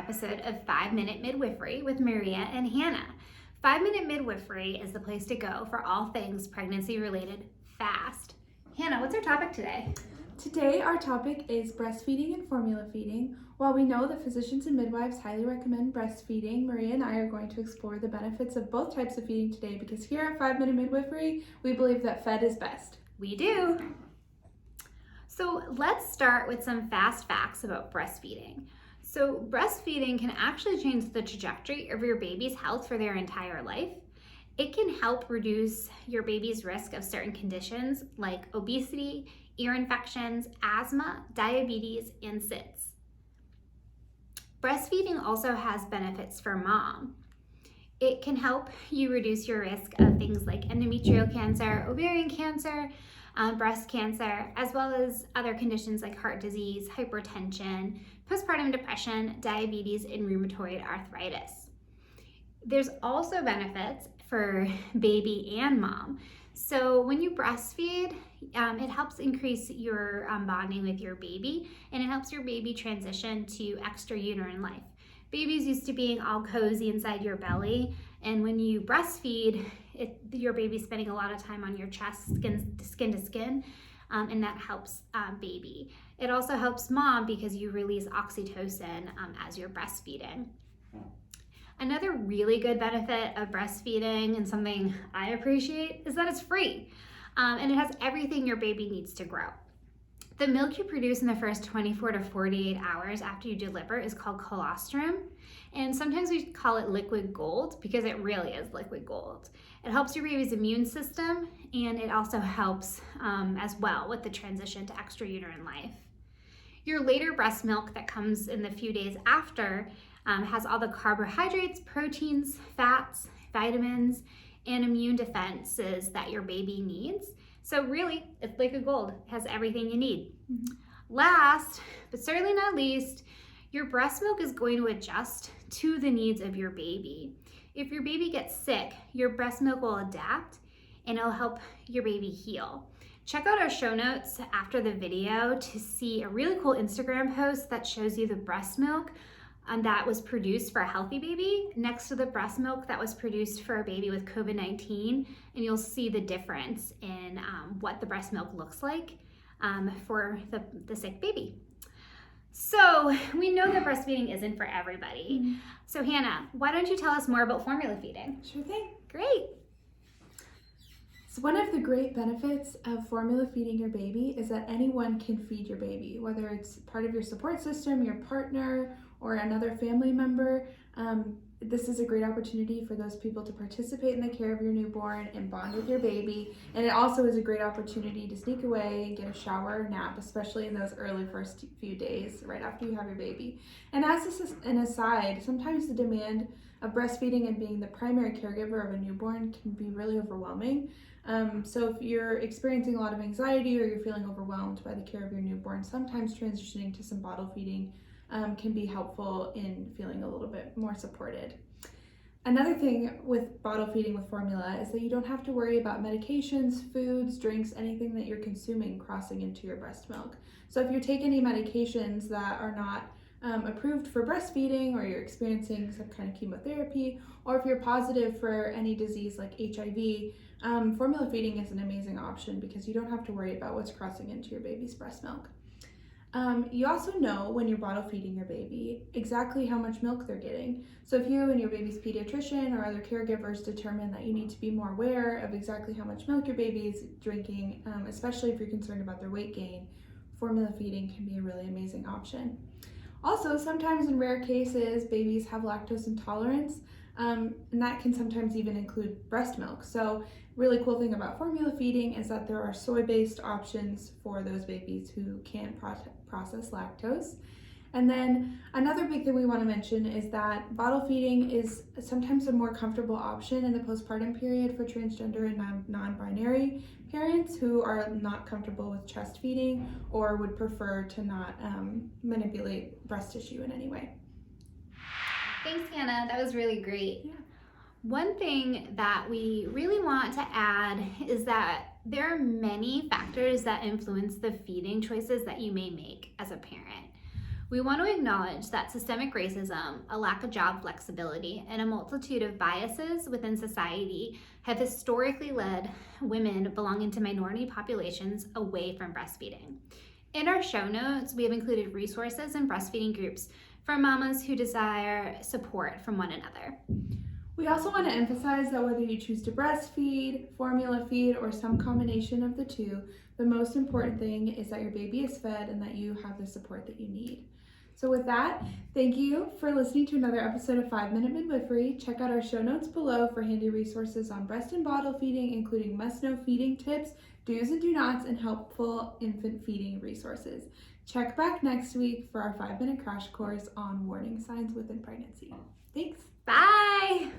episode of 5-Minute Midwifery with Maria and Hannah. 5-Minute Midwifery is the place to go for all things pregnancy-related fast. Hannah, what's our topic today? Today, our topic is breastfeeding and formula feeding. While we know that physicians and midwives highly recommend breastfeeding, Maria and I are going to explore the benefits of both types of feeding today because here at 5-Minute Midwifery, we believe that fed is best. We do. So let's start with some fast facts about breastfeeding. So breastfeeding can actually change the trajectory of your baby's health for their entire life. It can help reduce your baby's risk of certain conditions like obesity, ear infections, asthma, diabetes, and SIDS. Breastfeeding also has benefits for mom. It can help you reduce your risk of things like endometrial cancer, ovarian cancer, breast cancer, as well as other conditions like heart disease, hypertension, postpartum depression, diabetes, and rheumatoid arthritis. There's also benefits for baby and mom. So when you breastfeed, it helps increase your bonding with your baby, and it helps your baby transition to extrauterine life. Babies used to being all cozy inside your belly, and when you breastfeed, your baby's spending a lot of time on your chest, skin to skin, and that helps baby. It also helps mom because you release oxytocin as you're breastfeeding. Another really good benefit of breastfeeding, and something I appreciate, is that it's free, and it has everything your baby needs to grow. The milk you produce in the first 24 to 48 hours after you deliver is called colostrum, and sometimes we call it liquid gold because it really is liquid gold. It helps your baby's immune system, and it also helps as well with the transition to extrauterine life. Your later breast milk that comes in the few days after has all the carbohydrates, proteins, fats, vitamins, and immune defenses that your baby needs. So really, it's liquid gold. It has everything you need. Mm-hmm. Last, but certainly not least, your breast milk is going to adjust to the needs of your baby. If your baby gets sick, your breast milk will adapt and it'll help your baby heal. Check out our show notes after the video to see a really cool Instagram post that shows you the breast milk that was produced for a healthy baby next to the breast milk that was produced for a baby with COVID-19, and you'll see the difference in what the breast milk looks like for the sick baby. So we know that breastfeeding isn't for everybody. Mm-hmm. So Hannah, why don't you tell us more about formula feeding? Sure thing. Great. So one of the great benefits of formula feeding your baby is that anyone can feed your baby, whether it's part of your support system, your partner, or another family member. This is a great opportunity for those people to participate in the care of your newborn and bond with your baby. And it also is a great opportunity to sneak away and get a shower or nap, especially in those early first few days right after you have your baby. And as an aside, sometimes the demand of breastfeeding and being the primary caregiver of a newborn can be really overwhelming. So if you're experiencing a lot of anxiety or you're feeling overwhelmed by the care of your newborn, sometimes transitioning to some bottle feeding can be helpful in feeling a little bit more supported. Another thing with bottle feeding with formula is that you don't have to worry about medications, foods, drinks, anything that you're consuming crossing into your breast milk. So if you take any medications that are not approved for breastfeeding, or you're experiencing some kind of chemotherapy, or if you're positive for any disease like HIV, formula feeding is an amazing option because you don't have to worry about what's crossing into your baby's breast milk. You also know when you're bottle feeding your baby exactly how much milk they're getting. So if you and your baby's pediatrician or other caregivers determine that you need to be more aware of exactly how much milk your baby is drinking, especially if you're concerned about their weight gain, formula feeding can be a really amazing option. Also, sometimes in rare cases, babies have lactose intolerance, and that can sometimes even include breast milk. So really cool thing about formula feeding is that there are soy-based options for those babies who can't process lactose. And then another big thing we want to mention is that bottle feeding is sometimes a more comfortable option in the postpartum period for transgender and non-binary parents who are not comfortable with chest feeding or would prefer to not manipulate breast tissue in any way. Thanks, Hannah. That was really great. Yeah. One thing that we really want to add is that there are many factors that influence the feeding choices that you may make as a parent. We want to acknowledge that systemic racism, a lack of job flexibility, and a multitude of biases within society have historically led women belonging to minority populations away from breastfeeding. In our show notes, we have included resources and breastfeeding groups for mamas who desire support from one another. We also want to emphasize that whether you choose to breastfeed, formula feed, or some combination of the two, the most important thing is that your baby is fed and that you have the support that you need. So with that, thank you for listening to another episode of 5-Minute Midwifery. Check out our show notes below for handy resources on breast and bottle feeding, including must-know feeding tips, do's and do nots, and helpful infant feeding resources. Check back next week for our 5-minute crash course on warning signs within pregnancy. Thanks. Bye!